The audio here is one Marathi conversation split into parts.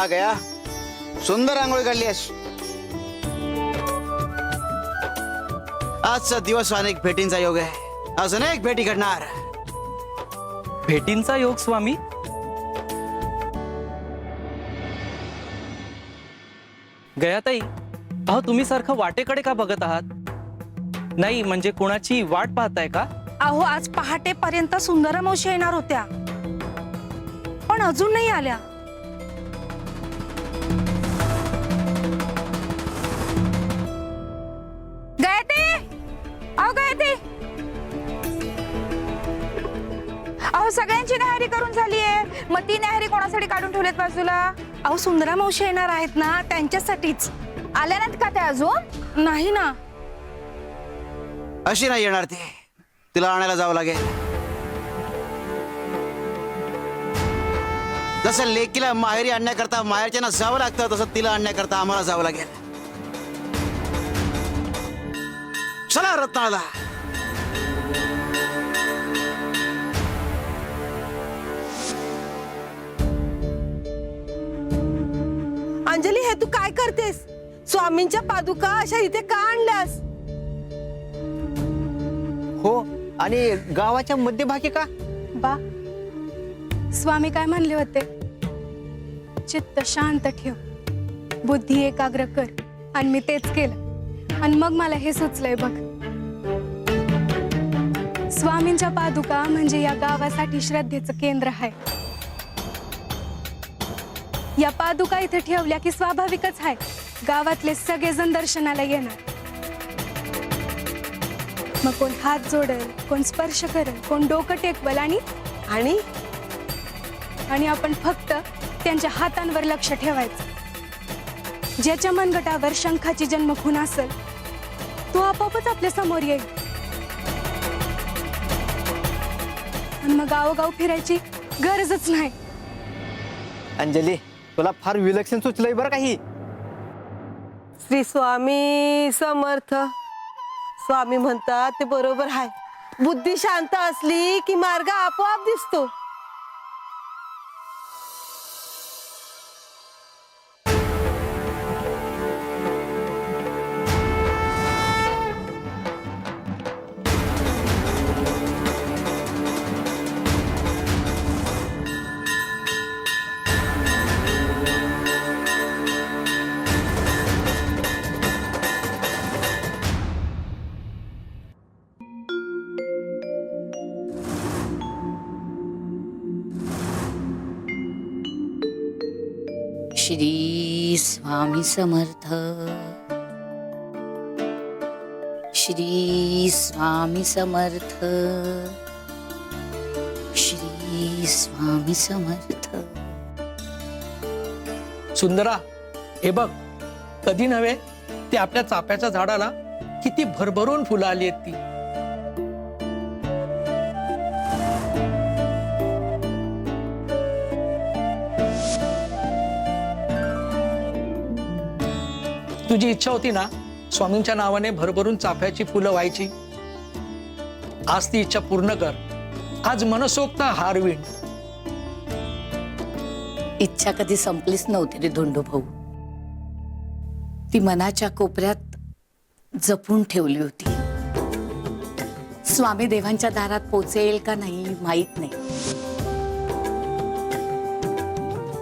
वा गया, सुंदर रांगोळी काढली आहेस. आजचा दिवस अनेक भेटींचा योग आहे. आज अनेक भेटी घडणार. भेटींचा योग स्वामी? गयाताई, अहो तुम्ही सारखं वाटेकडे का बघत आहात? नाही म्हणजे कोणाची वाट पाहताय का? अहो आज पहाटेपर्यंत सुंदर मावशी येणार होत्या, पण अजून नाही आल्या. गयते, अहो गयते, अहो सगळ्यांची न्याहारी करून झालीये, मग ती न्याहारी कोणासाठी काढून ठेवलेत बाजूला? अहो सुंदरा मावशी येणार आहेत ना, त्यांच्यासाठीच. आल्या नाहीत का त्या अजून? नाही ना. अशी नाही येणार ती. तिला आणायला जावं लागेल. जसं लेकीला माहेरी आणण्याकरता माहेरच्यांना जावं लागतं, तसं तिला आणण्याकरता आम्हाला जावं लागेल. चला रत्नाला. अंजली, हे तू काय करतेस? स्वामींच्या पादुका अशा इथे का आणल्यास? हो, आणि गावाच्या मध्यभागी का? बा, स्वामी काय म्हणले होते? चित्त शांत ठेव, बुद्धी एकाग्र कर. आणि मी तेच केलं, आणि मग मला हे सुचलंय बघ. स्वामींच्या पादुका म्हणजे या गावासाठी श्रद्धेचं केंद्र आहे. या पादुका इथे ठेवल्या की स्वाभाविकच आहे गावातले सगळेजण दर्शनाला येणार. मग कोण हात जोडेल, कोण स्पर्श करेल, कोण डोकं टेकवल, आणि आपण फक्त त्यांच्या हातांवर लक्ष ठेवायचं. ज्याच्या मनगटावर शंखाची जन्मखून असेल तो आपोआपच आपल्या समोर येईल. आणि मग गावोगाव फिरायची गरजच नाही. अंजली, तुला फार विलक्षण सुचलंय बरं काही. श्री स्वामी समर्थ. स्वामी म्हणतात ते बरोबर आहे. बुद्धी शांत असली की मार्ग आपोआप दिसतो. श्री स्वामी समर्थ. श्री स्वामी समर्थ. श्री स्वामी समर्थ. सुंदरा, हे बघ, कधी नव्हे ते आपल्या चाफ्याच्या झाडाला किती भरभरून फुलं आली आहेत ती. तुझी इच्छा होती ना स्वामींच्या नावाने भरभरून चाफ्याची फुलं व्हायची. आज ती इच्छा पूर्ण कर. आज मनसोक्त हार विण. इच्छा कधी संपलीच नव्हती रे धोंडू भाऊ. ती मनाच्या कोपऱ्यात जपून ठेवली होती. स्वामी देवांच्या दारात पोचेल का नाही माहित नाही,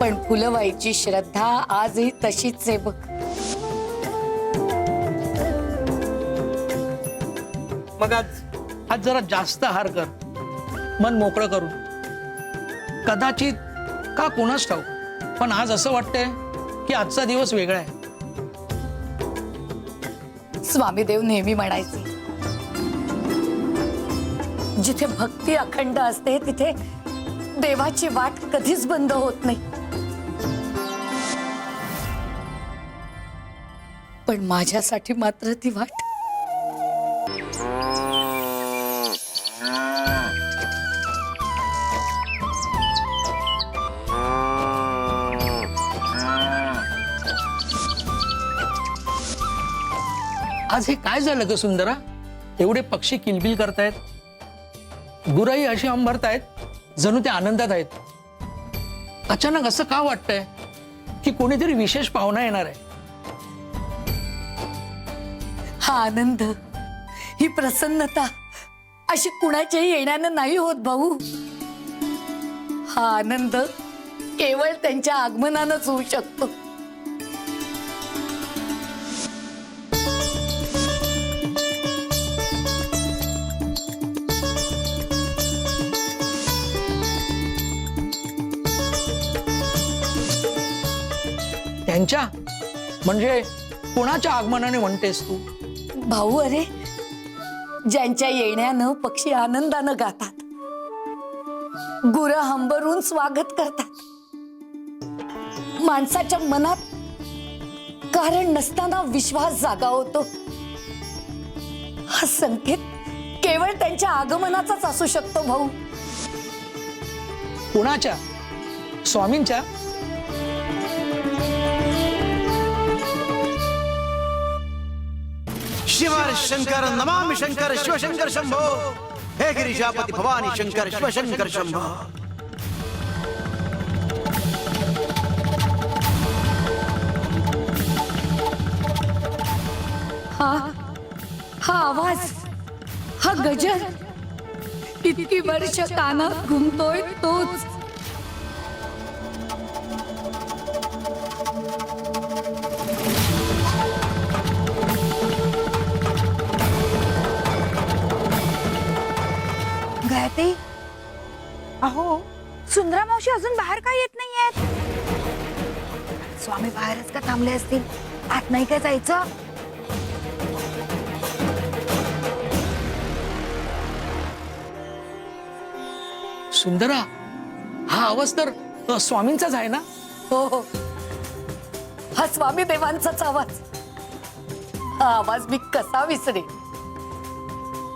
पण फुलं व्हायची श्रद्धा आजही तशीच आहे बघ. मग आज जरा जास्त हार कर, मन मोकळं करून. कदाचित का कोणाच ठाऊक, पण आज असं वाटतंय की आजचा दिवस वेगळा आहे. स्वामी देव नेहमी म्हणायचे, जिथे भक्ती अखंड असते तिथे देवाची वाट कधीच बंद होत नाही. पण माझ्यासाठी मात्र ती वाट आज हे काय झालं ग सुंदरा? एवढे पक्षी किलबिल करतायत, गुराई अशी अंबरतायत, जणू ते आनंदात आहेत. अचानक असं का वाटतंय? की कोणीतरी विशेष पाहुणा येणार आहे. हा आनंद, ही प्रसन्नता अशी कुणाच्याही येण्यानं नाही होत भाऊ. हा आनंद केवळ त्यांच्या आगमनानंच होऊ शकतो. त्यांच्या म्हणजे कुणाच्या आगमनाने म्हणतेस तू? भाऊ, अरे ज्यांच्या येण्यानं पक्षी आनंदानं गातात, गुरं हंबरून स्वागत करतात, माणसाच्या मनात कारण नसताना विश्वास जागा होतो, हा संकेत केवळ त्यांच्या आगमनाचाच असू शकतो भाऊ. कुणाच्या? स्वामींच्या? शिव शंकर नमामि शंकर शिवशंकर शंभो. हे गिरिजापति भवानी शंकर शिवशंकर शंभो. हा आवाज, हा गजर इतकी वर्ष कानात घुमतोय तोच. गायत्री, अहो सुंदरा मावशी अजून बाहेर काय येत नाहीयेत? स्वामी बाहेरच का थांबले असतील? आत नाही काय जायचं? सुंदरा, हा आवाज तर स्वामींचाच आहे ना? हो हो, हा स्वामी देवांचाच आवाज. हा आवाज मी कसा विसरे?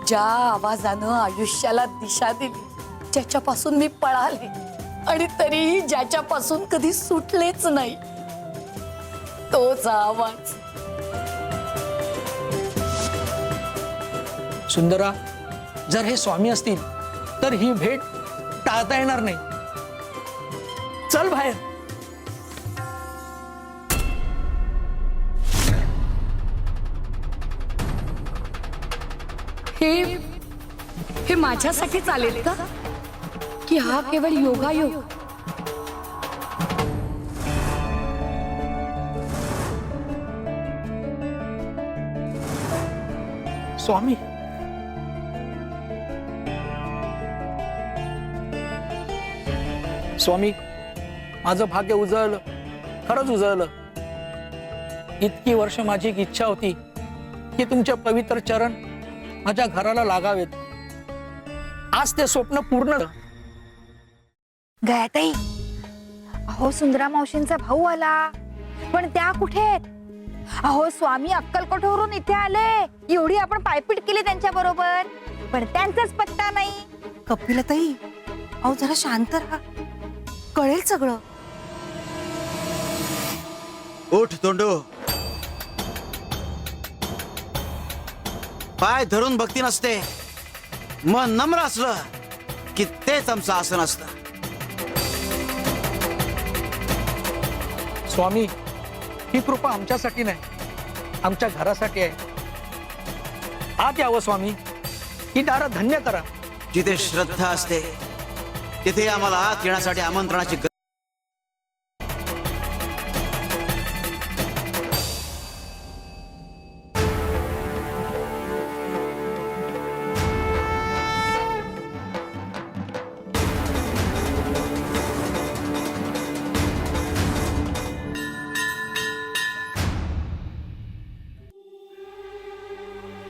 ज्या आवाजानं आयुष्याला दिशा दिली, ज्याच्यापासून मी पळाले आणि तरीही ज्याच्यापासून कधी सुटलेच नाही, तोच आवाज. सुंदरा, जर हे स्वामी असतील तर ही भेट टाळता येणार नाही. चल बाहेर. हे माझ्यासाठी चालेल का? की हा केवळ योगायोग? स्वामी, स्वामी, माझं भाग्य उजळलं, खरंच उजळलं. इतकी वर्ष माझी एक इच्छा होती की तुमचे पवित्र चरण माझ्या घराला लागावेत. आज ते स्वप्न पूर्ण झालं. गायत्री, अहो सुंदरा मावशींचा भाऊ आला, पण त्या कुठे आहेत? अहो स्वामी अक्कलकोटवरून इथे आले, एवढी आपण पायपीट केली त्यांच्या बरोबर, पण त्यांचाच पत्ता नाही. कपिलताई, अहो जरा शांत राहा, कळेल सगळं. उठ तोंडू. पाय धरून भक्ती नसते, मन नम्र असलं की तेच आमचं आसन असतं. स्वामी, ही कृपा आमच्यासाठी नाही, आमच्या घरासाठी आहे. आत यावं स्वामी, ही दारं धन्य करा. जिथे श्रद्धा असते तिथे आम्हाला आत येण्यासाठी आमंत्रणाची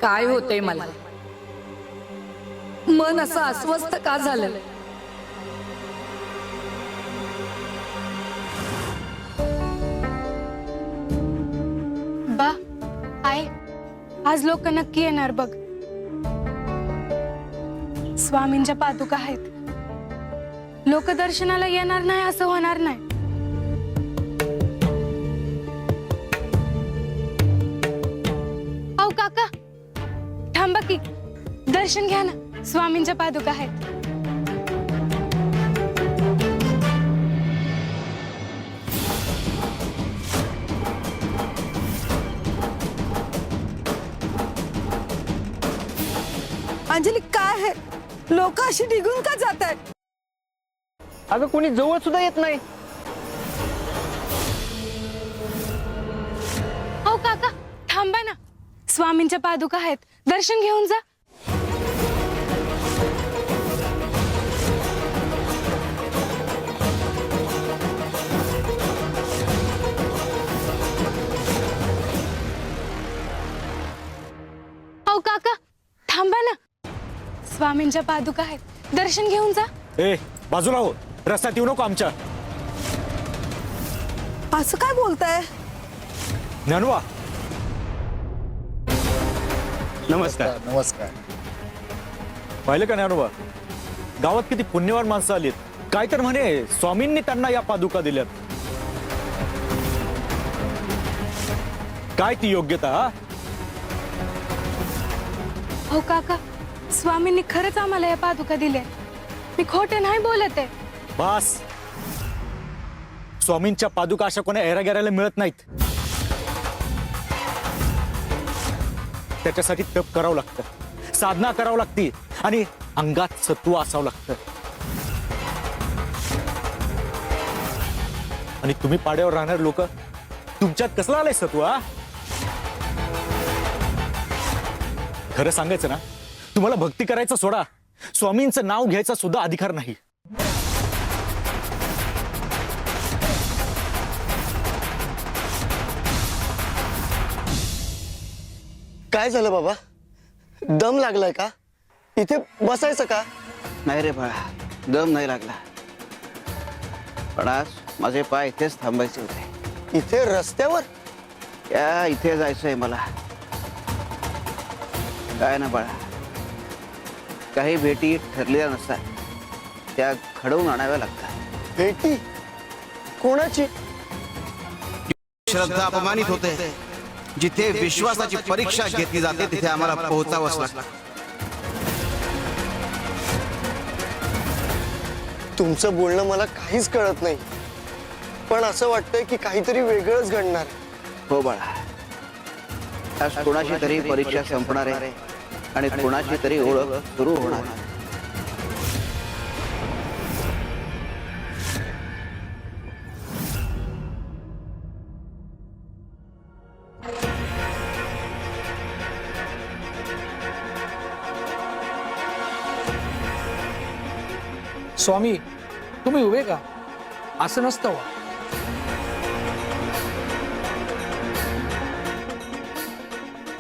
काय होतंय मला? मन असं अस्वस्थ का झालं? बा, आहे आज लोक नक्की येणार बघ. स्वामींच्या पादुका आहेत, लोक दर्शनाला येणार नाही असं होणार नाही. अहो काका, थांबा की, दर्शन घ्या ना. स्वामींच्या पादुका आहेत. अंजली काय आहे, लोक अशी निघून का जात आहेत? अगं कोणी जवळ सुद्धा येत नाही. हो काका, थांबा ना. स्वामींच्या पादुका आहेत, दर्शन घेऊन जा. हो काका, थांबा ना. स्वामींच्या पादुका आहेत, दर्शन घेऊन जा. ए बाजूला हो, रस्त्यात येऊ नको आमच्या. असं काय बोलताय? ज्ञानवा नमस्कार. नमस्कार. पाहिलं का ज्ञानोबा, गावात किती पुण्यवान माणसं आलीत. काय तर म्हणे स्वामींनी त्यांना या पादुका दिल्यात. काय ती योग्यता? हा? हो काका, स्वामींनी खरंच आम्हाला या पादुका दिल्या. मी खोटे नाही बोलत आहे. बास, स्वामींच्या पादुका अशा कोणा एरागेरायला मिळत नाहीत. त्याच्यासाठी तप करावं लागतं, साधना करावं लागती आणि अंगात सत्व असावं लागतं. आणि तुम्ही पाड्यावर राहणारे लोक, तुमच्यात कसलं आलंय सत्व? हा? खरं सांगायचं ना, तुम्हाला भक्ती करायचं सोडा, स्वामींचं नाव घ्यायचा सुद्धा अधिकार नाही. काय झालं बाबा, दम लागलाय का? इथे बसायचं का? नाही रे बाळा, दम नाही लागला. पण आज माझे पाय इथेच थांबायचे होते. इथे रस्त्यावर? या इथे जायचंय मला. काय ना बाळा, काही भेटी ठरलेल्या नसतात, त्या घडवून आणाव्या लागतात. भेटी कोणाची? श्रद्धा अपमानित होते. जिथे विश्वासाची परीक्षा घेतली जाते तिथे आम्हाला पोहोचावंच लागतं. तुमचं बोलणं मला काहीच कळत नाही, पण असं वाटतंय की काहीतरी वेगळंच घडणार. हो बाळा, आज कोणाची तरी परीक्षा संपणार आहे आणि कोणाची तरी ओळख सुरू होणार आहे. स्वामी, तुम्ही उभे का? असं नसतं वा.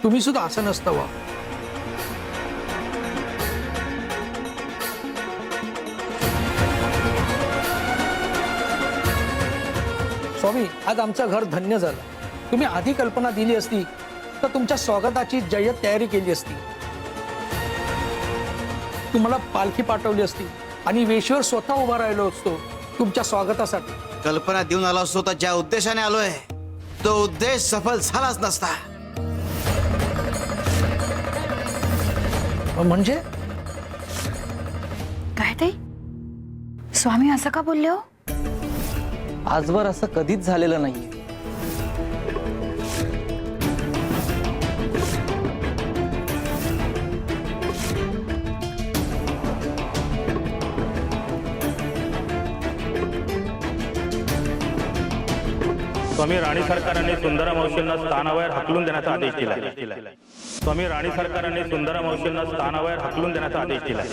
तुम्ही सुद्धा असं नसतं वा. स्वामी, आज आमचं घर धन्य झालं. तुम्ही आधी कल्पना दिली असती तर तुमच्या स्वागताची जय्यत तयारी केली असती. तुम्हाला पालखी पाठवली असती आणि वेशीवर स्वतः उभा राहिलो असतो तुमच्या स्वागतासाठी. कल्पना देऊन आलो असतो तर ज्या उद्देशाने आलोय तो उद्देश सफल झालाच नसता. म्हणजे काय ते स्वामी असं का बोलले हो? आजवर असं कधीच झालेलं नाहीये. स्वामी राणी सरकारांनी सुंदरा मावशींना स्थानाबाहेर हाकलून देण्याचा आदेश दिला. स्वामी राणी सरकारांनी सुंदरा मावशींना स्थानाबाहेर हाकलून देण्याचा आदेश दिला.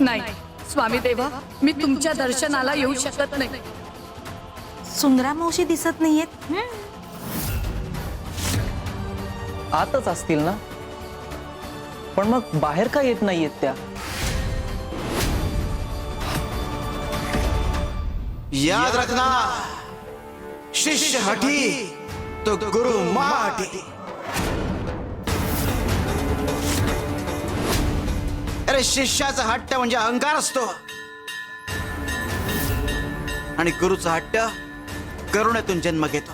नाही स्वामी देवा, मी तुमच्या दर्शनाला येऊ शकत नाही. सुंदरा मावशी दिसत नाहीयेत. आतच असतील ना, पण मग बाहेर का येत नाहीयेत त्या? याद रखना, शिष्य हठी तो गुरु माटी. अरे शिष्याचा हट्ट म्हणजे अहंकार असतो आणि गुरुचा हट्ट करुणेतून जन्म घेतो.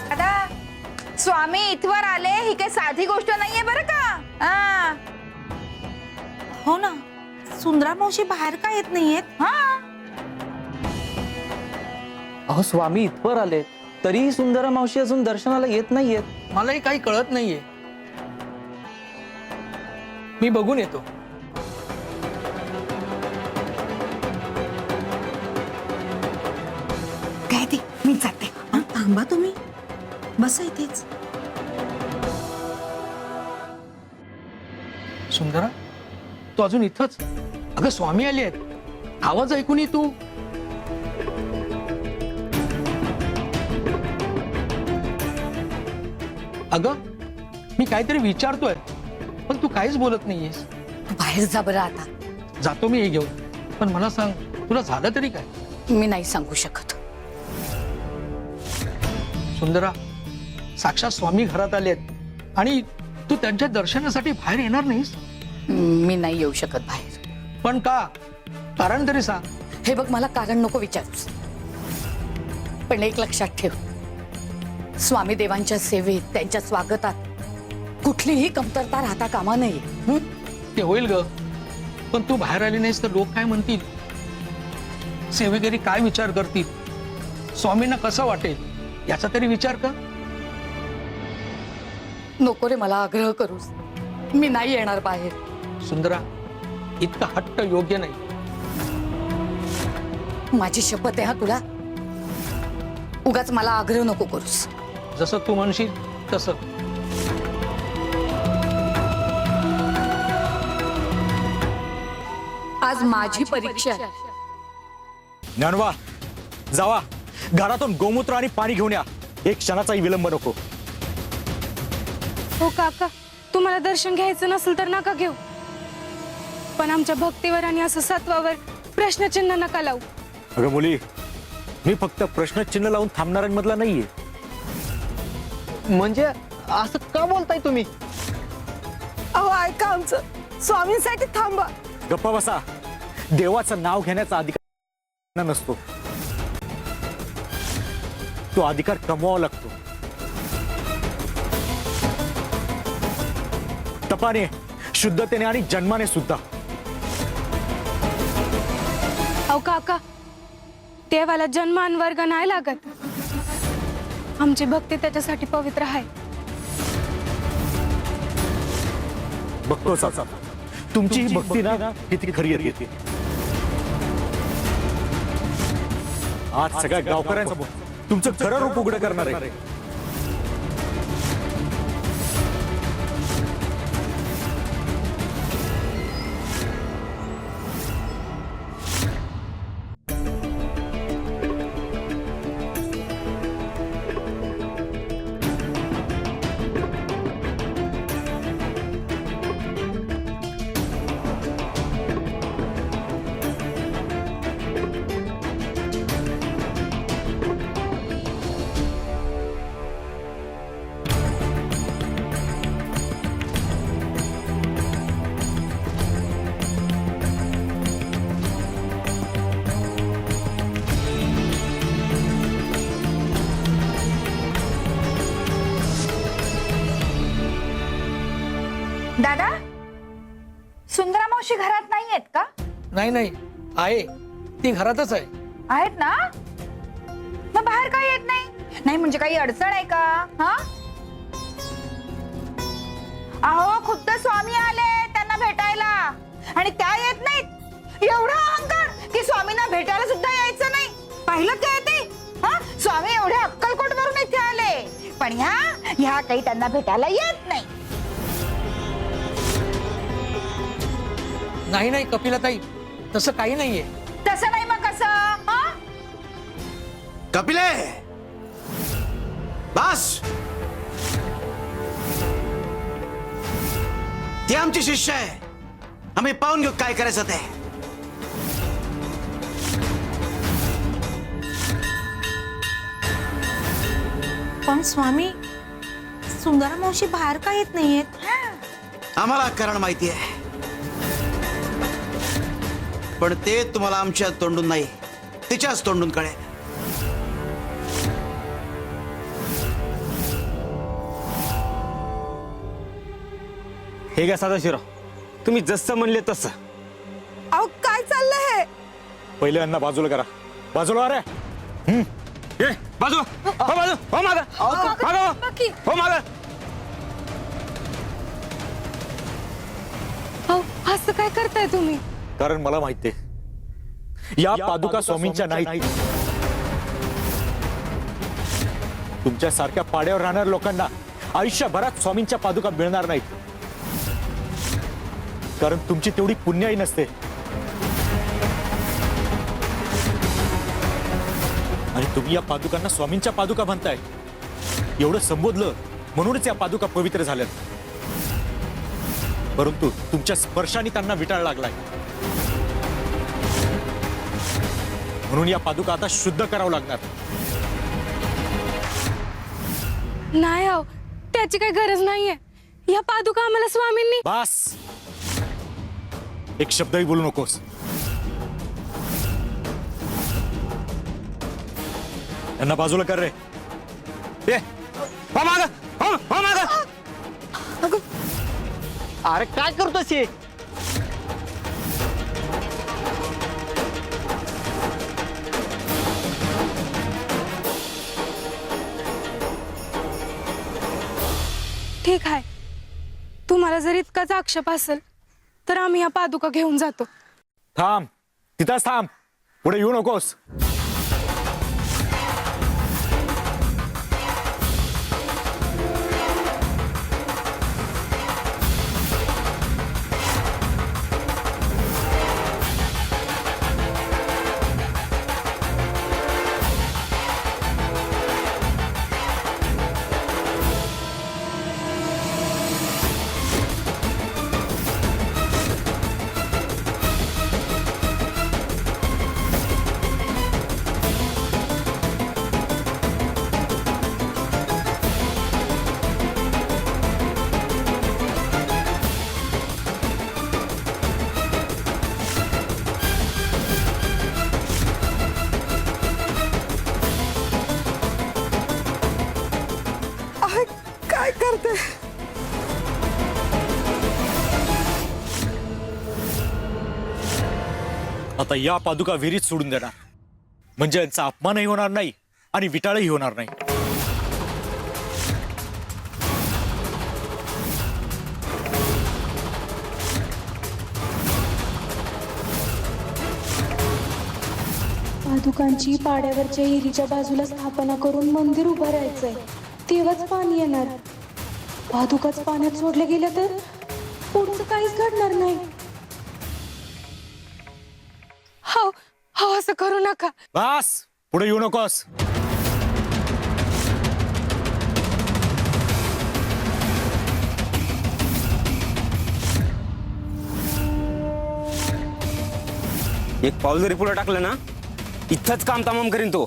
दादा, स्वामी इथवर आले ही काही साधी गोष्ट नाहीये बरं का. हा हो ना, सुंदरा मावशी बाहेर का येत नाहीयेत? हा अहो स्वामी इथवर आले तरीही सुंदरा मावशी अजून दर्शनाला येत नाहीयेत. मलाही काही कळत नाहीये. मी बघून येतो. काय ते, मी जाते. थांबा तुम्ही, बसा इथेच. सुंदरा, तू अजून इथंच? अगं स्वामी आले आहेत, आवाज ऐकून तू. अगं मी काहीतरी विचारतोय पण तू काहीच बोलत नाहीयेस. तू बाहेर जा बरं आता. जातो मी हे घेऊन, पण मला सांग तुला झालं तरी काय? मी नाही सांगू शकत. सुंदरा, साक्षात स्वामी घरात आलेत आणि तू त्यांच्या दर्शनासाठी बाहेर येणार नाहीस? मी नाही येऊ शकत बाहेर. पण का? कारण तरी सांग. हे बघ, मला कारण नको विचारूस, पण एक लक्षात ठेव, स्वामी देवांच्या सेवेत, त्यांच्या स्वागतात कुठलीही कमतरता राहता कामा नये. ते होईल ग, पण तू बाहेर आली नाहीस तर लोक काय म्हणतील? सेवेकरी काय विचार करतील? स्वामींना कसं वाटेल याचा तरी विचार कर. नको रे मला आग्रह करूस, मी नाही येणार बाहेर. सुंदरा, इतका हट्ट योग्य नाही. माझी शपथ आहे हा तुला, उगाच मला आग्रह नको करूस. जसं तू म्हणशील तसं. आज माझी परीक्षा आहे. ज्ञानोबा, जावा घरातून गोमूत्र आणि पाणी घेऊन या. एक क्षणाचाही विलंब नको. हो काका, तुम्हाला दर्शन घ्यायचं नसेल तर नका घेऊ, पण आमच्या भक्तीवर आणि असं सत्वावर प्रश्नचिन्ह नका लावू. अगं मुली, मी फक्त प्रश्नचिन्ह लावून थांबणाऱ्यांमधला नाहीये. म्हणजे असं का बोलताय तुम्ही? अहो ऐका आमचं, स्वामींसाठी थांबा. गप्पा बसा. देवाचं नाव घेण्याचा अधिकार नसतो, तो अधिकार कमवावा लागतो. तपाने, शुद्धतेने आणि जन्माने सुद्धा. अहो काका, देवाला जन्म आणि वर्ग नाही लागत. आमची भक्ती त्याच्यासाठी पवित्र आहे. बघतोच आता तुमची ही भक्ती ना किती खरी येते. आज सगळ्या गावकऱ्यांसमोर तुमचं खरं रूप उघडं करणार आहे. दादा, सुंदरा मावशी घरात नाहीयेत का? नाही नाही, आहे ती घरातच आहे. आहेत ना? मग बाहेर काय येत नाही? नाही म्हणजे काही अडचण आहे का? हा, अहो खुद्द स्वामी आले त्यांना भेटायला आणि त्या येत नाहीत. एवढा अहंकार की स्वामींना भेटायला सुद्धा यायचं नाही. पाहिलं काय ते? हा, स्वामी एवढे अक्कलकोट वरून इथे आले, पण ह्या काही त्यांना भेटायला येत नाही. नाही नाही कपिलाताई, तसं काही नाहीये. तसं नाही मग कसं हा? कपिले, बस. ती आमची शिष्य आहे, आम्ही पाहून घेऊ काय करायचं ते. पण स्वामी, सुंदरा मावशी बाहेर का येत नाहीयेत? आम्हाला कारण माहिती आहे, पण ते तुम्हाला आमच्या तोंडून नाही, तिच्याच तोंडून कळेल. हे घ्या सदाशिवराव, तुम्ही जसं म्हणले तसं. अहो काय चाललंय हे? पहिले यांना बाजूला करा. बाजूला अरे. ए, बाजू हो, बाजू हो, मागं. मागं हो, मागं. अहो असं काय करताय तुम्ही? कारण मला माहितीये या पादुका स्वामींच्या नाहीत. तुमच्या सारख्या पाड्यावर राहणाऱ्या लोकांना आयुष्यभरात स्वामींच्या पादुका मिळणार नाहीत, कारण तुमची तेवढी पुण्याई नसते. आणि तुम्ही या पादुकांना स्वामींच्या पादुका म्हणताय. एवढं संबोधलं म्हणूनच या पादुका पवित्र झाल्यात, परंतु तुमच्या स्पर्शाने त्यांना विटाळ लागलाय. म्हणून या पादुका आता शुद्ध करावं लागणार. नाही अहो, त्याची काही गरज नाहीये. या पादुका आम्हाला स्वामींनी. बस, एक शब्दही बोलू नकोस. यांना बाजूला कर रे. ए, हो, मागं हो, हो, मागं. अरे काय करतोस हे? ठीक आहे, तुम्हाला जर इतकाच आक्षेप असेल तर आम्ही या पादुका घेऊन जातो. थांब, तिथंच थांब, पुढे येऊ नकोस. काय करते? आता या पादुका विहिरीत सोडून देणार, म्हणजे यांचा अपमानही होणार नाही आणि विटाळही होणार नाही. पादुकांची पाड्यावरच्या विहिरीच्या बाजूला स्थापना करून मंदिर उभारायचंय, तेव्हाच पाणी येणार. पादुकाच पाण्यात सोडल्या गेल्या तर पुढचं काहीच घडणार नाही. हो हो, असं करू नका. बस, पुढे येऊ नकोस. एक पाऊल जरी पुढे टाकलं ना, इथंच काम तमाम करीन तो.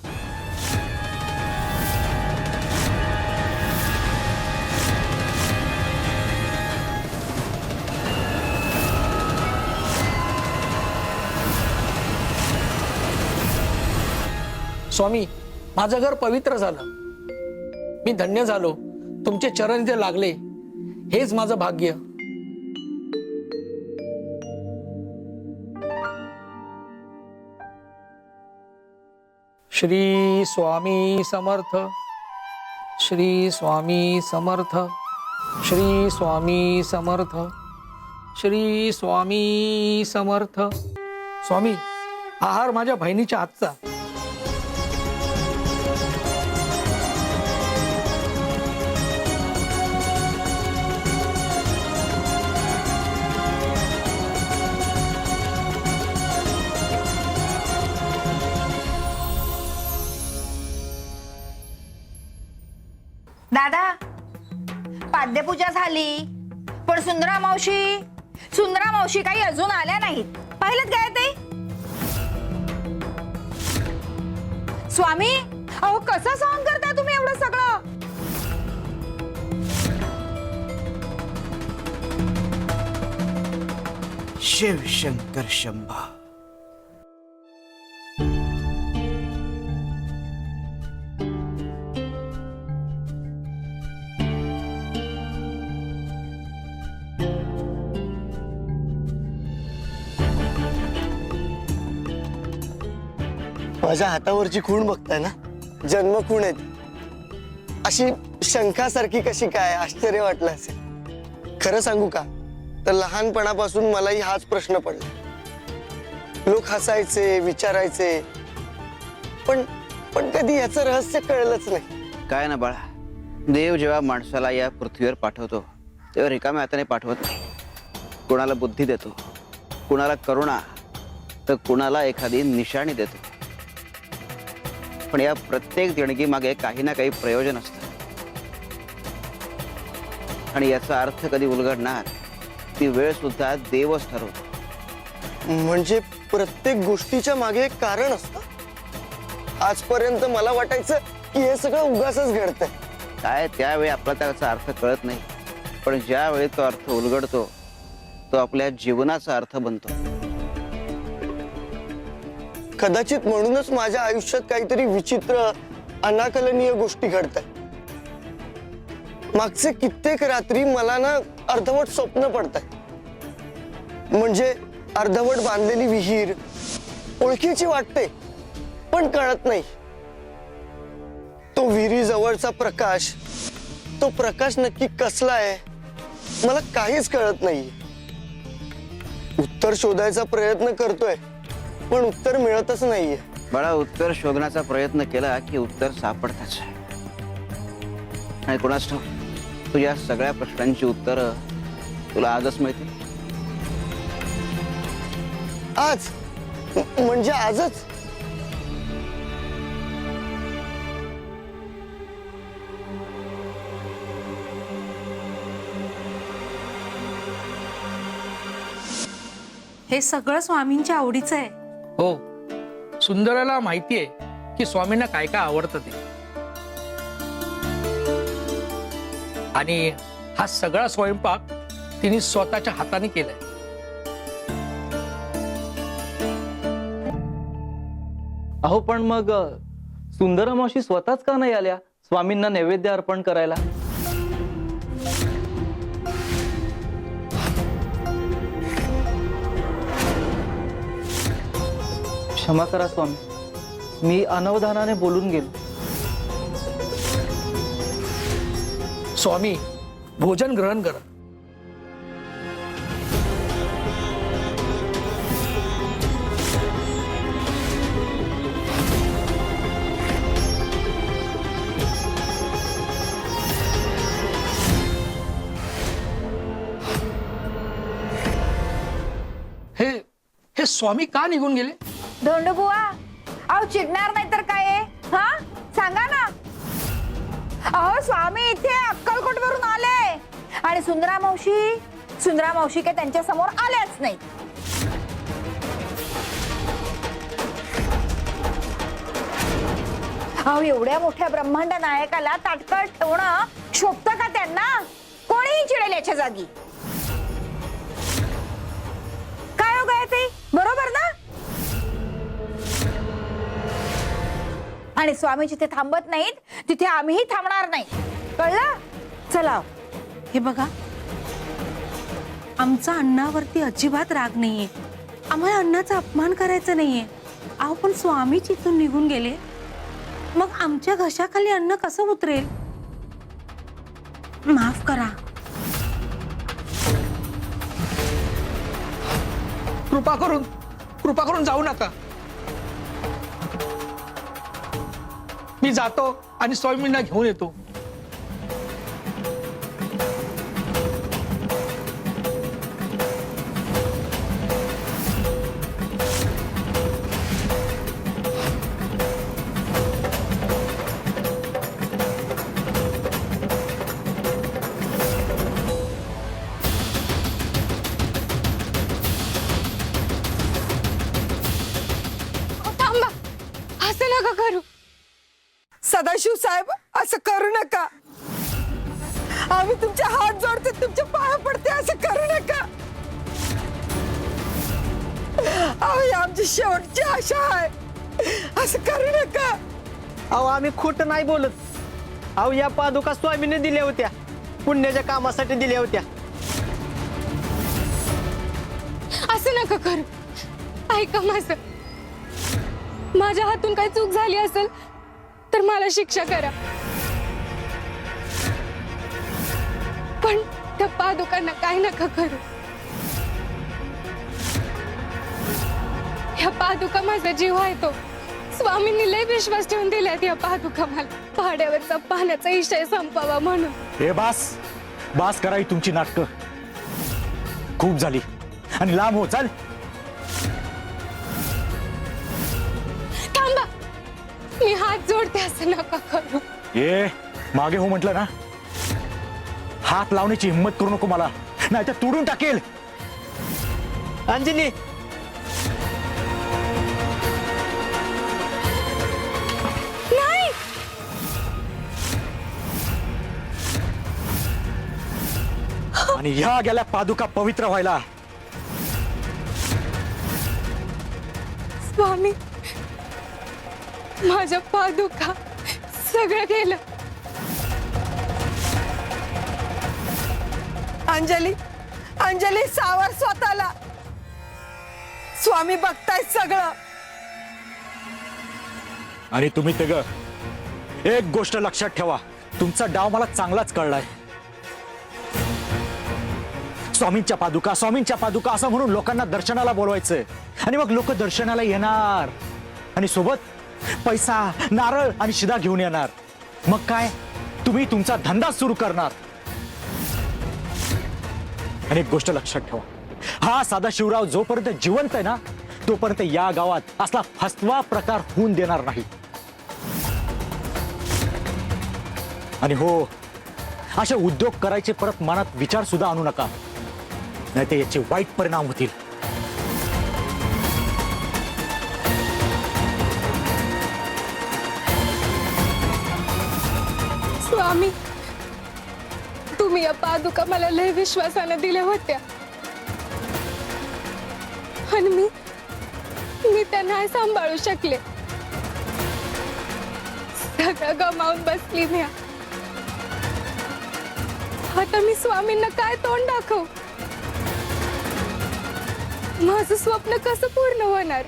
स्वामी, माझं घर पवित्र झालं. मी धन्य झालो. तुमचे चरण इथे लागले, हेच माझं भाग्य. श्री स्वामी समर्थ. श्री स्वामी समर्थ. श्री स्वामी समर्थ. श्री स्वामी समर्थ. स्वामी, आहार माझ्या बहिणीच्या हातचा. पाद्यपूजा झाली, पण सुंदरा मावशी काही अजून आल्या नाहीत. पाहिलं काय ते स्वामी? अहो कसं सहन करताय तुम्ही एवढं सगळं? शिव शंकर शंभा. माझ्या हातावरची खूण बघताय ना, जन्म खूण आहे. अशी शंखासारखी कशी काय, आश्चर्य वाटलं असेल. खरं सांगू का, तर लहानपणापासून मलाही हाच प्रश्न पडला. लोक हसायचे, विचारायचे, पण पण कधी याचं रहस्य कळलंच नाही. काय ना बाळा, देव जेव्हा माणसाला या पृथ्वीवर पाठवतो तेव्हा रिकाम्या हाताने पाठवत नाही. कुणाला बुद्धी देतो, कुणाला करुणा, तर कुणाला एखादी निशाणी देतो. पण या प्रत्येक देणगी मागे काही ना काही प्रयोजन असतं आणि याचा अर्थ कधी उलगडणार ती वेळ सुद्धा देवच ठरवतो. म्हणजे प्रत्येक गोष्टीच्या मागे एक कारण असतं. आजपर्यंत मला वाटायचं की हे सगळं उगाचच घडतंय. काय त्यावेळी आपला त्याचा अर्थ कळत नाही, पण ज्यावेळी तो अर्थ उलगडतो तो आपल्या जीवनाचा अर्थ बनतो. कदाचित म्हणूनच माझ्या आयुष्यात काहीतरी विचित्र, अनाकलनीय गोष्टी घडतात. मागचे कित्येक रात्री मला ना अर्धवट स्वप्न पडतात. म्हणजे अर्धवट बांधलेली विहीर ओळखीची वाटते, पण कळत नाही. तो विहिरी जवळचा प्रकाश, तो प्रकाश नक्की कसला आहे मला काहीच कळत नाही. उत्तर शोधायचा प्रयत्न करतोय, पण उत्तर मिळतच नाहीये. बाळा, उत्तर शोधण्याचा प्रयत्न केला की उत्तर सापडतच. आणि कोणास ठाऊक, तुझ्या सगळ्या प्रश्नांची उत्तरं तुला आजच मिळतील. आज म्हणजे आजच? हे सगळं स्वामींच्या आवडीचं आहे. हो, सुंदराला माहितीये की स्वामींना काय काय आवडतं ते. आणि हा सगळा स्वयंपाक तिने स्वतःच्या हाताने केलाय. अहो पण मग सुंदरा मावशी स्वतःच का नाही आल्या स्वामींना नैवेद्य अर्पण करायला? क्षमा करा स्वामी, मी अनवधानाने बोलून गेलो. स्वामी, भोजन ग्रहण करा. हे स्वामी का निघून गेले? धोंडू बुवा, अहो चिडणार नाही तर काय आहे? हा सांगा ना. अहो स्वामी इथे अक्कलकोट वरून आले आणि सुंदरा मावशी काय त्यांच्या समोर आल्याच नाही. अहो एवढ्या मोठ्या ब्रह्मांड नायकाला ताटकळ ठेवणं शोभतं का त्यांना? कोणीही चिडेल याच्या जागी. काय हो गायत्री, बरोबर ना? आणि स्वामी जिथे थांबत नाहीत तिथे आम्हीही थांबणार नाही, कळलं? चला. हे बघा, आमचा अन्नावरती अजिबात राग नाहीये. आम्हाला अन्नाचा अपमान करायचा नाहीये. अहो पण स्वामीच इथून निघून गेले, मग आमच्या घशाखाली अन्न कसं उतरेल? माफ करा. कृपा करून जाऊ नका. मी जातो आणि स्वामींना घेऊन येतो. नका करू. सदाशिव साहेब असं करू नका. आम्ही तुमचे हात जोडते, तुमच्या पाया पडते, असं करू नका. अहो ही आमची शेवटची आशा आहे, असं करू नका. अहो आम्ही खोटं नाही बोलत. अहो या पादुका स्वामीने दिल्या होत्या, पुण्याच्या कामासाठी दिल्या होत्या. असं नका करू. ऐका माझं, माझ्या हातून काही चूक झाली असेल तर मला शिक्षा करा, पण त्या पादुकांना काय नका करू. ह्या पादुका माझा जीव आहे. तो स्वामींनी लय विश्वास ठेवून दिल्यात या पादुका मला भाड्यावरचा पाण्याचा विषय संपावा म्हणून. हे बास बास करा ही तुमची नाटकं. खूप झाली आणि लांब हो. चाल. थांबा, मी हात जोडते. असं नका करू. ए मागे हो म्हटलं ना. हात लावण्याची हिंमत करू नको मला, नाही तर तोडून टाकेल. अंजली नाही. आणि ह्या गेल्या पादुका पवित्र व्हायला स्वामी, माझ्या पादुका सगळं गेलं. अंजली, अंजली सावर स्वतःला. स्वामी बघताय सगळं. आणि तुम्ही ते ग एक गोष्ट लक्षात ठेवा, तुमचा डाव मला चांगलाच कळलाय. स्वामींच्या पादुका, स्वामींच्या पादुका असं म्हणून लोकांना दर्शनाला बोलवायचंय, आणि मग लोक दर्शनाला येणार आणि सोबत पैसा, नारळ आणि शिदा घेऊन येणार. मग काय, तुम्ही तुमचा धंदा सुरू करणार. आणि एक गोष्ट लक्षात ठेवा, हा सदाशिवराव जोपर्यंत जिवंत आहे ना, तोपर्यंत या गावात असला फसवा प्रकार होऊन देणार नाही. आणि हो, असे उद्योग करायचे परत मनात विचार सुद्धा आणू नका, नाही तर याचे वाईट परिणाम होतील. स्वामी, तुम्ही या पादुका मला लय विश्वासाने दिल्या होत्या, आणि मी त्या नाही सांभाळू शकले. सगळं गमावून बसली मी. आता मी स्वामींना काय तोंड दाखवू? माझं स्वप्न कसं पूर्ण होणार?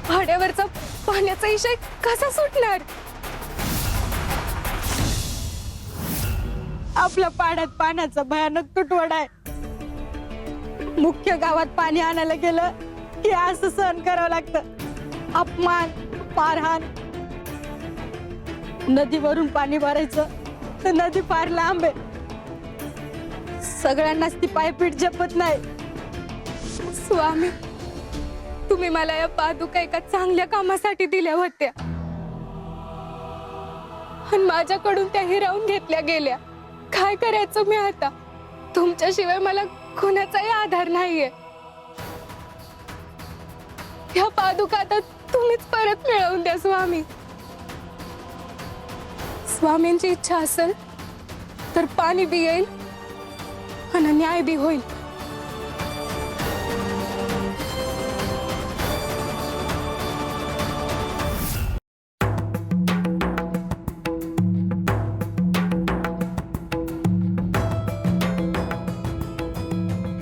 भाड्यावरचा पाण्याचा विषय कसा सुटणार? आपल्या पाण्यात पाण्याचा भयानक तुटवडा आहे. मुख्य गावात पाणी आणायला गेलं की असं सहन करावं लागतं. अपमान, मारहाण. नदीवरून पाणी भरायचं तर नदी फार लांब आहे. सगळ्यांनाच ती पायपीट जपत नाही. स्वामी, तुम्ही मला या पादुका एका चांगल्या कामासाठी दिल्या होत्या, आणि माझ्याकडून त्या हिरावून घेतल्या गेल्या. काय करायचं मी आता? तुमच्याशिवाय मला कोणाचाही आधार नाहीये. ह्या पादुका आता तुम्हीच परत मिळवून द्या स्वामी. स्वामींची इच्छा असेल तर पाणी बी येईल आणि न्याय बी होईल.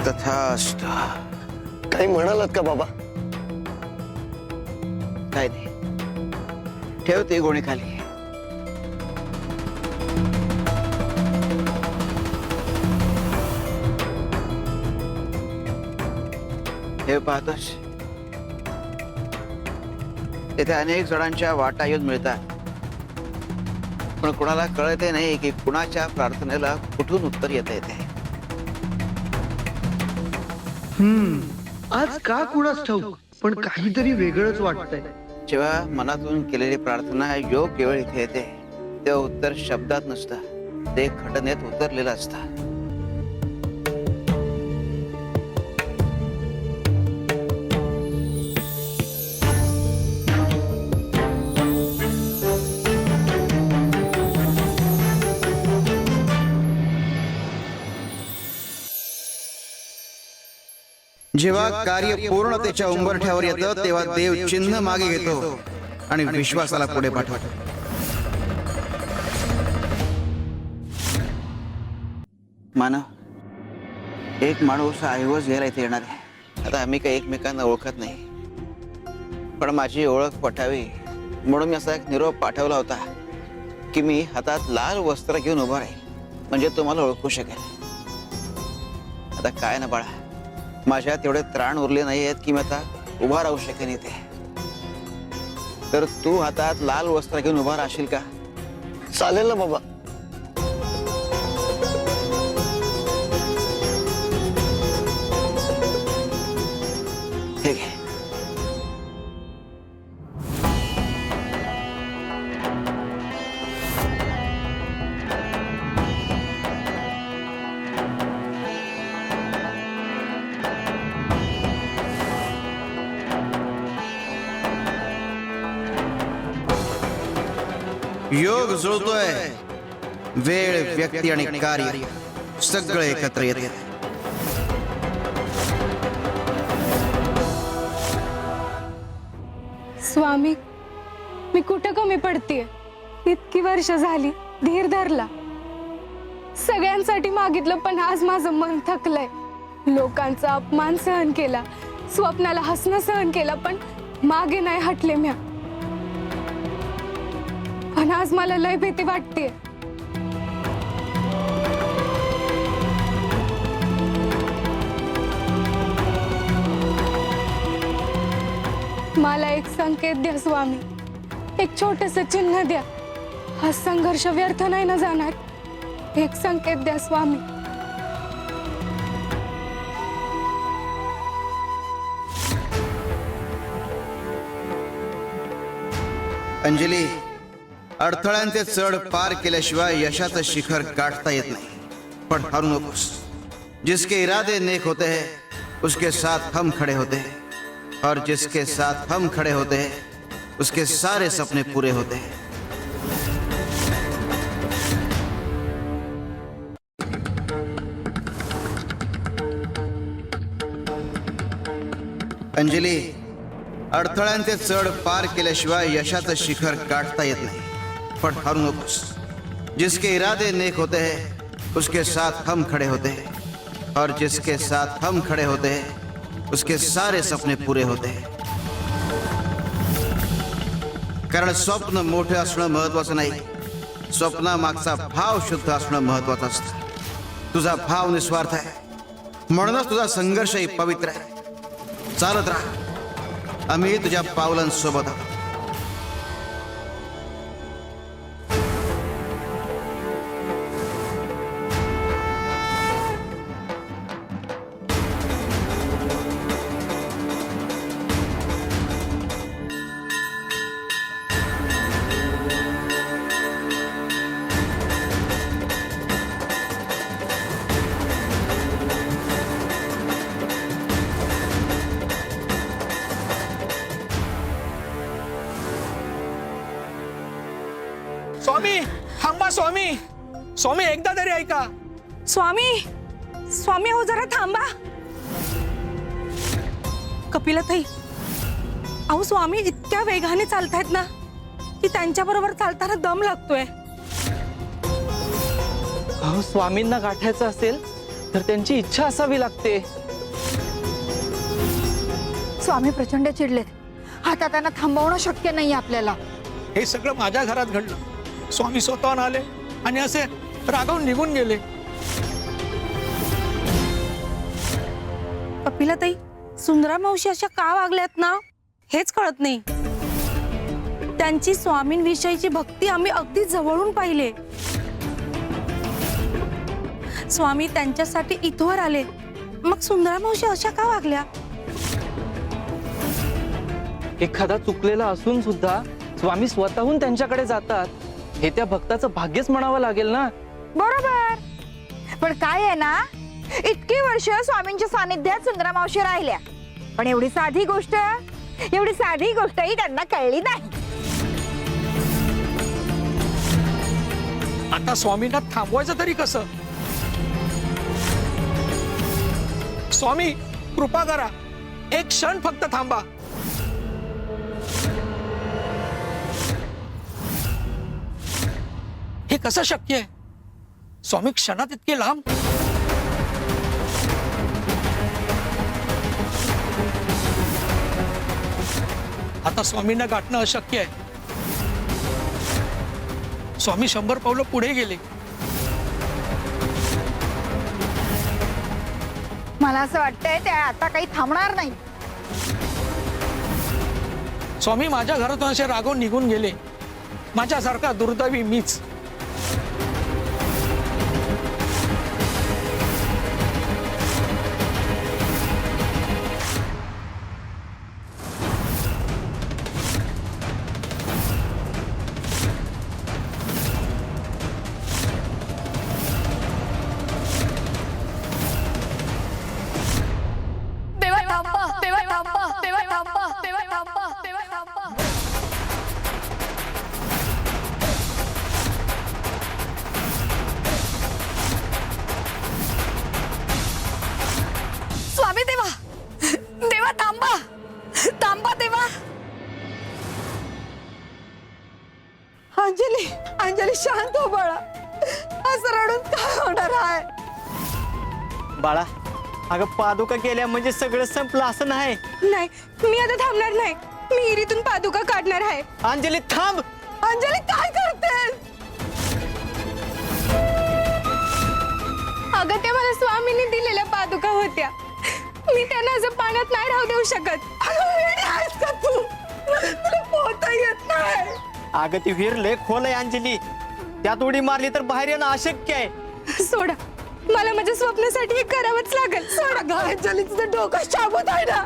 तथास्तु. काही म्हणालात का बाबा? काय नाही, ठेवते गोणी खाली. हे पाहतोस, येथे अनेक जणांच्या वाटा येऊन मिळतात, पण कुणाला कळते नाही की कुणाच्या प्रार्थनेला कुठून उत्तर येता येते. आज का कुणास ठाऊक, पण काहीतरी वेगळंच वाटतंय. जेव्हा मनातून केलेली प्रार्थना योग्य वेळ इथे येते, तेव्हा उत्तर शब्दात नसतं, ते घटनेत उतरलेलं असतं. जेव्हा कार्य पूर्णतेच्या उंबरठ्यावर येतं तेव्हा देव चिन्ह मागे घेतो आणि विश्वासाला पुढे पाठवतो. मानव, एक माणूस ऐवज घ्यायला इथे येणार आहे. आता आम्ही काही एकमेकांना ओळखत नाही, पण माझी ओळख पटावी म्हणून मी असा एक निरोप पाठवला होता की मी हातात लाल वस्त्र घेऊन उभा राहील, म्हणजे तुम्हाला ओळखू शकेल. आता काय ना बाळा, माझ्या तेवढे त्राण उरले नाही आहेत की मी आता उभा राहू शकेन इथे. तर तू हातात लाल वस्त्र घेऊन उभा राहशील का? चालेल ना बाबा. हे घे. योग जुळतोय, वेळ, व्यक्ती आणि कार्य सगळे एकत्र येते. स्वामी, मी कुठं कमी पडतीये? इतकी वर्ष झाली धीर धरला, सगळ्यांसाठी मागितलं, पण आज माझं मन थकलंय. लोकांचा अपमान सहन केला, स्वप्नाला हसणं सहन केलं, पण मागे नाही हटले म्या. पण आज मला लय भीती वाटते. मला एक संकेत द्या स्वामी, एक छोटस चिन्ह द्या. हा संघर्ष व्यर्थ नाही ना जाणार. एक संकेत द्या स्वामी. अंजली, अडथळ्यांचे चढ पार केल्याशिवाय यशाचं शिखर गाठता येत नाही. पण हारू नकोस. जिसके इरादे नेक होते हैं उसके साथ हम खड़े होते हैं, और जिसके साथ हम खड़े होते हैं उसके सारे सपने पूरे होते हैं. अंजली, अडथळ्यांचे चढ पार केल्याशिवाय यशाचं शिखर गाठता येत नाही. पण हारू नकोस. जिसके इरादे नेक होते हैं उसके साथ हम खड़े होते हैं, और जिसके साथ हम खड़े होते हैं उसके सारे सपने पूरे होते हैं. कारण स्वप्न मोठे असणं महत्वाचं नाही, स्वप्नामागचा भाव शुद्ध असणं महत्वाचं असतं. तुझा भाव निस्वार्थ आहे, म्हणूनच तुझा संघर्षही पवित्र आहे. चालत राहा, आम्ही तुझ्या पावलांसोबत आहोत. स्वामी थांबा. स्वामी, स्वामी एकदा तरी ऐका. स्वामी, स्वामी हो जरा थांबा. कपिलताई, अहो स्वामी इतक्या वेगाने चालतायत ना की त्यांच्या बरोबर चालताना दम लागतोय. अहो, स्वामींना गाठायचं असेल तर त्यांची इच्छा असावी लागते. स्वामी प्रचंड चिडलेत. आता त्यांना थांबवणं शक्य नाही आपल्याला. हे सगळं माझ्या घरात घडलं. स्वामी स्वतःहून आले आणि असे रागावून निघून गेले. कपिलताई, सुंदरा मावशी अशा का वागल्यात ना हेच कळत नाही. त्यांची स्वामींविषयीची भक्ती आम्ही अगदी जवळून पाहिले. स्वामी त्यांच्यासाठी इथवर आले, मग सुंदरा मावशी अशा का वागल्या? एखादा चुकलेला असून सुद्धा स्वामी स्वतःहून त्यांच्याकडे जातात, हे त्या भक्ताचं भाग्यच म्हणावं लागेल ना. बरोबर. पण काय आहे ना, इतकी वर्ष स्वामींच्या सानिध्यात सुंदरा मावशी राहिल्या, पण एवढी साधी गोष्टही त्यांना कळली नाही. आता स्वामींना थांबवायचं तरी कसं? स्वामी कृपा करा, एक क्षण फक्त थांबा. हे कसं शक्य आहे? स्वामी क्षणात इतके लांब? आता स्वामींना गाठणं अशक्य आहे. स्वामी 100 पावलं पुढे गेले. मला असं वाटतंय ते आता काही थांबणार नाही. स्वामी माझ्या घरातून असे रागवून निघून गेले. माझ्यासारखा दुर्दैवी मीच. देवा थांबा, देवा थांबा, देवा थांबा, देवा थांबा, देवा थांबा. स्वामी देवा, देवा थांबा, थांबा देवा. अंजली, अंजली शांत हो बाळा. असं रडून काय होणार आहे? बाळा, अगं पादुका गेल्या म्हणजे सगळं संपलं असं नाही. नाही, मी आता थांबणार नाही. मी इरीतून पादुका काढणार आहे. अंजली थांब. अंजली काय करतेस? अगं त्या मला स्वामींनी दिलेल्या पादुका होत्या. मी त्यांना असं पाण्यात नाही राहू देऊ शकत. अगं वेडी आहेस का तू? तुला पोहता येत नाही. अगं ती विहीर लय खोल आहे अंजली. त्यात उडी मारली तर बाहेर येणं अशक्य आहे. सोडा, मला माझ्या स्वप्नासाठी हे करावंच लागेल. सोडा. अगं अंजली तुझं डोकं शाबूत आहे ना.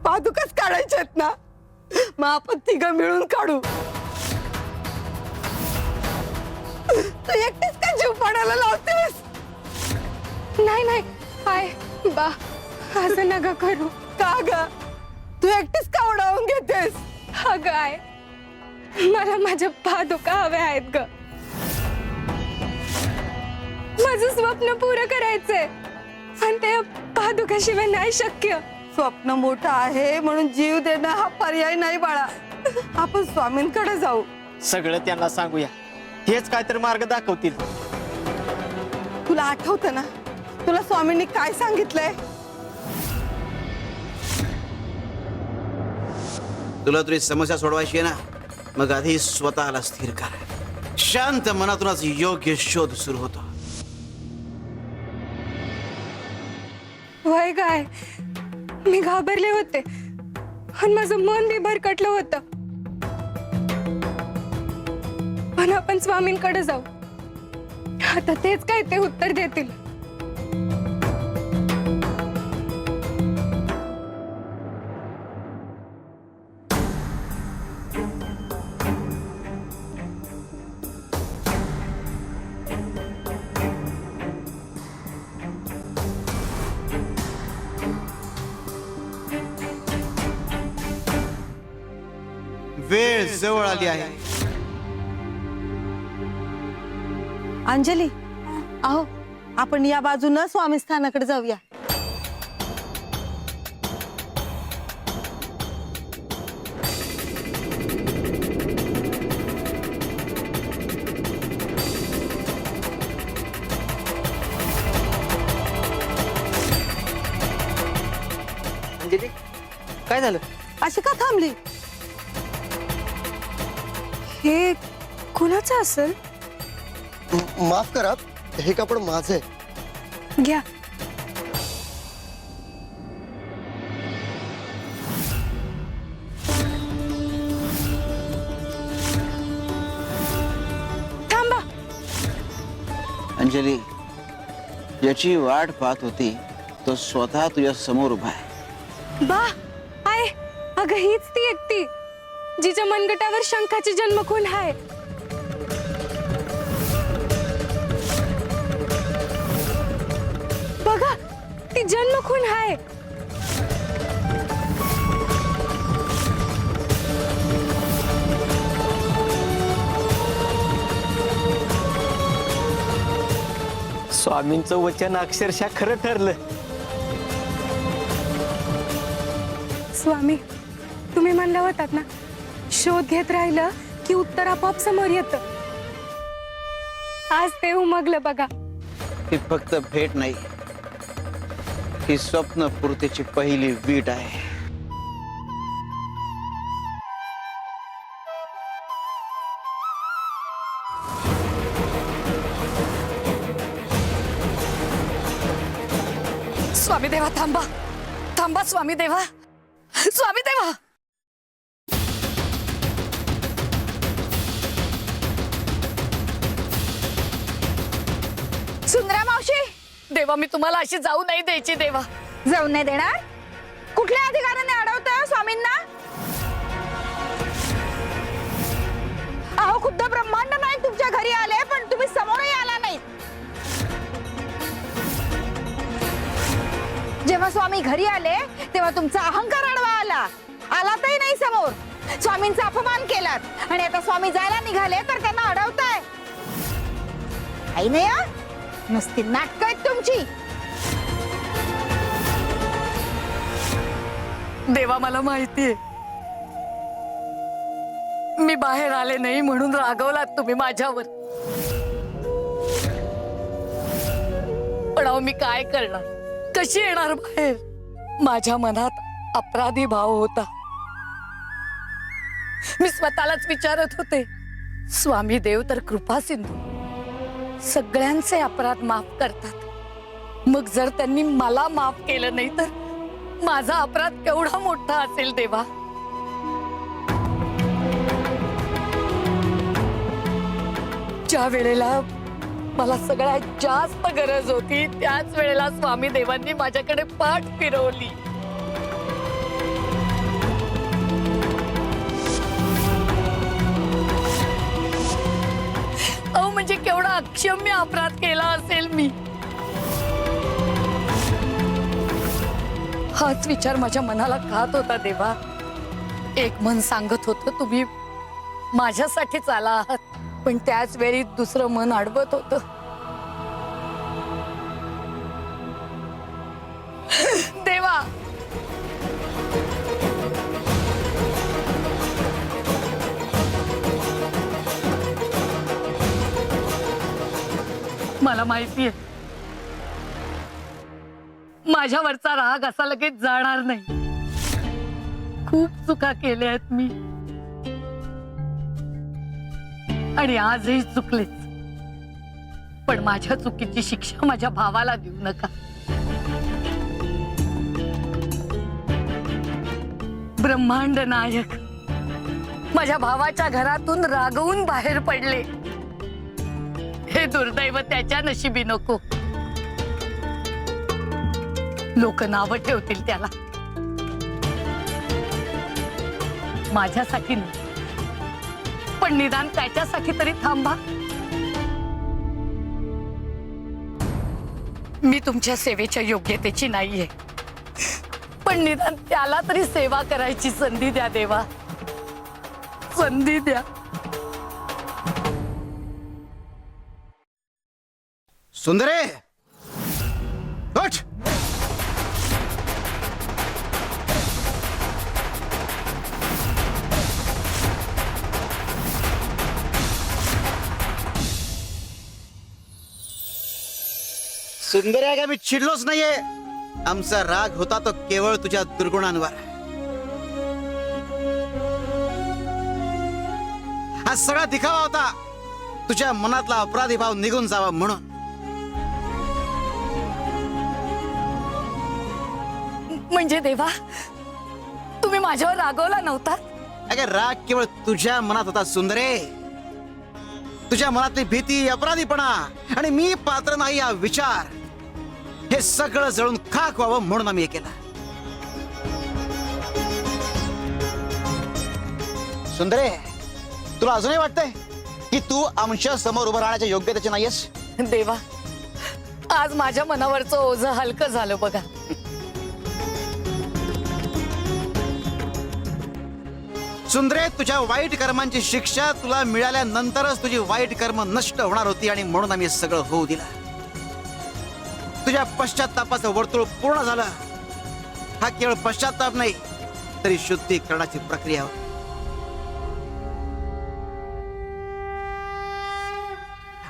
पादुकाच काढायच्यात ना, मग आपण तिघं मिळून काढू. तू एकटीच का जीव पडायला लावतेस? नाही नाही, आय बा, असं नका करू. का ग? तू एकटीच का उडावून घेतेस? अगं आय, मला माझ्या पादुका हव्या आहेत ग. माझं स्वप्न पुरं करायचंय, पण ते पादुकाशिवाय नाही शक्य. स्वप्न मोठं आहे म्हणून जीव देणं हा पर्याय नाही बाळा. आपण स्वामींकडे जाऊ. सगळं त्यांना सांगूया, तेच काहीतरी मार्ग दाखवतील. तुला आठवतं ना, तुला स्वामींनी काय सांगितलंय? तुला तुझी समस्या सोडवायची आहे ना, मग आधी स्वतःला स्थिर कर. शांत मनातूनच योग्य शोध सुरू होतो. वय काय, मी घाबरले होते आणि माझं मन बी भरकटलं होतं. पण आपण स्वामींकडे जाऊ. आता तेच काय ते उत्तर देतील. वेळ जवळ आली आहे. अंजली, अहो आपण या बाजूनं स्वामी स्थानाकडे जाऊया. अंजली काय झालं? अशी का थांबली? हे कुणाचं असेल? माफ करा, हे कापड माझं आहे. घ्या. थांबा. अंजली, ज्याची वाट पाहत होती तो स्वतः तुझ्या समोर उभा आहे. बा, आय, अगं हीच ती एकटी जिच्या मनगटावर शंखाची जन्मखून आहे. बघा, ती जन्मखून आहे. स्वामींचं वचन अक्षरशः खरं ठरलं. स्वामी तुम्ही म्हणलं होतात ना, शोध घेत राहिलं की उत्तर आपोआप समोर येतं. आज ते उमगलं बघा. ही फक्त भेट नाही, ही स्वप्नपूर्तीची पहिली वीट आहे. स्वामी देवा थांबा, थांबा स्वामी देवा, स्वामी देवा. सुंदरा मावशी, देवा मी तुम्हाला अशी जाऊ नाही द्यायची देवा. जाऊ नाही देणार? कुठल्या अधिकाराने अडवतोय स्वामींना? अहो खुद्द ब्रह्मांड नायक तुमच्या घरी आले, पण तुम्ही समोरही आला नाही. जेव्हा स्वामी घरी आले तेव्हा तुमचा अहंकार अडवा आला, आलातही नाही समोर. स्वामींचा अपमान केलात आणि आता स्वामी जायला निघाले तर त्यांना अडवताय. काही नाही हा, नुसती नाटकं आहेत तुमची. देवा मला माहितीये मी बाहेर आले नाही म्हणून रागवलात तुम्ही माझ्यावर. पण अहो मी काय करणार, कशी येणार बाहेर? माझ्या मनात अपराधी भाव होता. मी स्वतःलाच विचारत होते, स्वामी देव तर कृपा सिंधू, सगळ्यांचे अपराध माफ करतात. मग जर त्यांनी मला माफ केलं नाही तर माझा अपराध केवढा मोठा असेल देवा. ज्या वेळेला मला सगळ्यात जास्त गरज होती त्याच वेळेला स्वामी देवांनी माझ्याकडे पाठ फिरवली. अहो म्हणजे केवढा अक्षम्य अपराध केला असेल मी. हाच विचार माझ्या मनाला खात होता देवा. एक मन सांगत होतं तुम्ही माझ्यासाठीच आला आहात, पण त्याच वेळी दुसरं मन अडवत होतं. देवा मला माहितीये माझ्यावरचा राग असा लगेच जाणार नाही. खूप चुका केल्या आहेत मी आणि आजही चुकलेच. पण माझ्या चुकीची शिक्षा माझ्या भावाला देऊ नका. ब्रह्मांड नायक माझ्या भावाच्या घरातून रागवून बाहेर पडले. हे दुर्दैव त्याच्या नशिबी नको. लोक नाव ठेवतील त्याला, माझ्यासाठी नाही पण निदान त्याच्यासाठी तरी थांबा. मी तुमच्या सेवेच्या योग्यतेची नाहीये, पण निदान त्याला तरी सेवा करायची संधी द्या देवा, संधी द्या. सुंदरे उठ. सुंदरे का मी चिडलोच नाहीये. आमचा राग होता तो केवळ तुझ्या दुर्गुणांवर. हा सगळा दिखावा होता तुझ्या मनातला अपराधी भाव निघून जावा म्हणून. म्हणजे देवा तुम्ही माझ्यावर रागवला नव्हता? अगं राग केवळ तुझ्या मनात होता सुंदरे. तुझ्या मनातली भीती, अपराधीपणा आणि मी पात्र नाही हा विचार, हे सगळं जळून खाक व्हावं म्हणून आम्ही हे केलं. सुंदरे तुला अजूनही वाटतंय की तू आमच्या समोर उभं राहण्याच्या योग्यतेची नाहीयेस? देवा आज माझ्या मनावरचं ओझं हलकं झालं बघा. सुंदरे तुझ्या वाईट कर्मांची शिक्षा तुला मिळाल्यानंतरच तुझी वाईट कर्म नष्ट होणार होती आणि म्हणून आम्ही सगळं होऊ दिलं. तुझ्या पश्चात्तापाचं वर्तुळ पूर्ण झालं. हा केवळ पश्चात्ताप नाही, तरी शुद्धीकरणाची प्रक्रिया होती.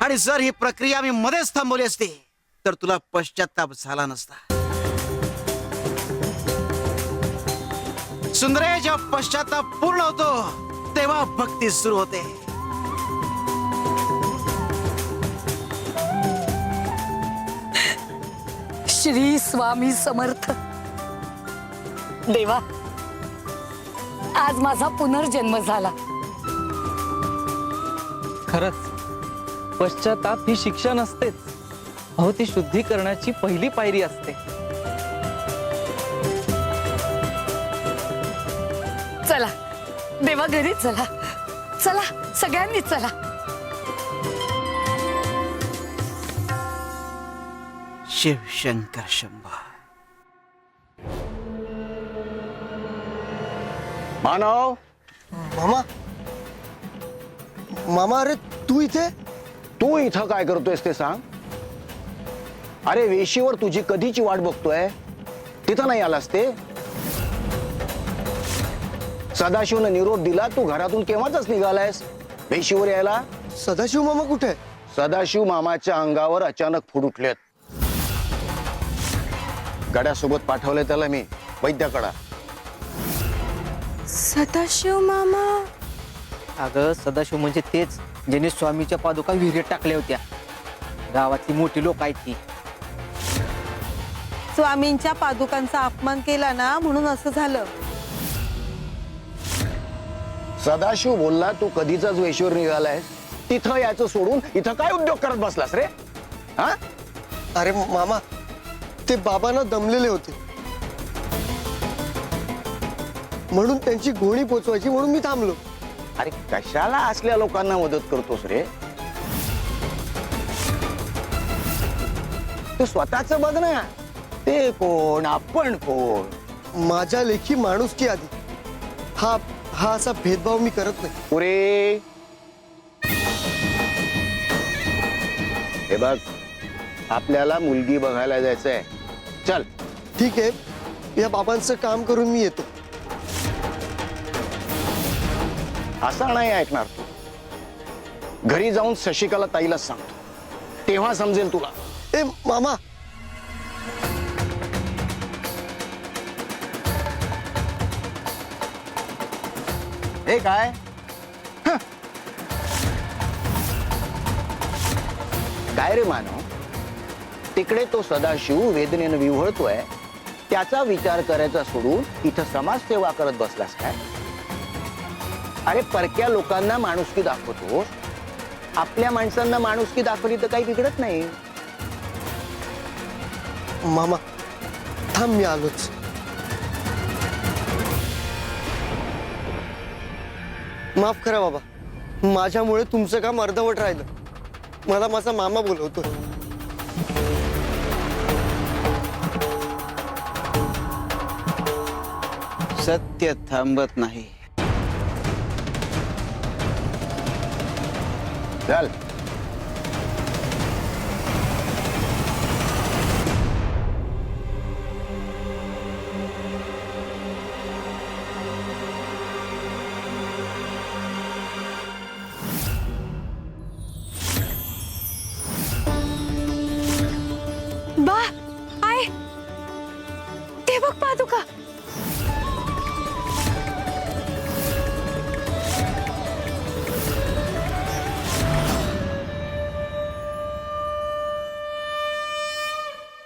आणि जर ही प्रक्रिया मी मध्येच थांबवली असती तर तुला पश्चात्ताप झाला नसता. सुंदरे, जेव्हा पश्चात्ताप पूर्ण होतो तेव्हा भक्ती सुरू होते. श्री स्वामी समर्थ. देवा, आज माझा पुनर्जन्म झाला. खरंच पश्चाताप ही शिक्षा नसतेच. अहो, ती शुद्धीकरणाची पहिली पायरी असते. चला देवा, घरी चला. चला सगळ्यांनी चला. शिव शंकर शंभो. मानव. मामा. मामा, अरे तू इथे? तू इथं काय करतोयस ते सांग. अरे वेशीवर तुझी कधीची वाट बघतोय, तिथं नाही आलास ते? सदाशिवनं निरोप दिला, तू घरातून केव्हाच निघालायस वेशीवर यायला? सदाशिव मामा कुठे? सदाशिव मामाच्या अंगावर अचानक फुट उठलेत. गड्यासोबत पाठवले त्याला मी वैद्याकडा. सदाशिव मामा? अगं, सदाशिव म्हणजे तेच ज्यांनी स्वामीच्या पादुका विहिरीत टाकल्या होत्या. गावातली मोठी लोक आहेत ती. स्वामींच्या पादुकांचा अपमान केला ना, म्हणून असं झालं. सदाशिव बोलला, तू कधीचाच वेशीवर निघालायस, तिथं याचं सोडून इथं काय उद्योग करत बसलास रे? हा? अरे मामा, ते बाबांना दमलेले होते म्हणून त्यांची गोणी पोचवायची म्हणून मी थांबलो. अरे कशाला असल्या लोकांना मदत करतोस रे? तू स्वतःच बघ ना. ते कोण, आपण कोण? माझ्या लेखी माणुसकी आधी. हा हा असा भेदभाव मी करत नाही. पुरे हे बघ, आपल्याला मुलगी बघायला जायचंय. चल. ठीक आहे, या बाबांचं काम करून मी येतो. असा नाही ऐकणार तू. घरी जाऊन शशिकाला ताईला सांगतो, तेव्हा समजेल तुला. ए मामा, हे काय? हं. काय रे मानव, तिकडे तो सदाशिव वेदनेनं विव्हळतोय, त्याचा विचार करायचा सोडून इथं समाजसेवा करत बसलास काय? अरे परक्या लोकांना माणुसकी दाखवतो, आपल्या माणसांना माणुसकी दाखवली तर काही बिघडत नाही. मामा थांब, मी आलोच. माफ करा बाबा, माझ्यामुळे तुमचं काम अर्धवट राहिलं. मला माझा मामा बोलवतो. सत्य थांबत नाही. चल. बा, आय, ते बघ पादुका.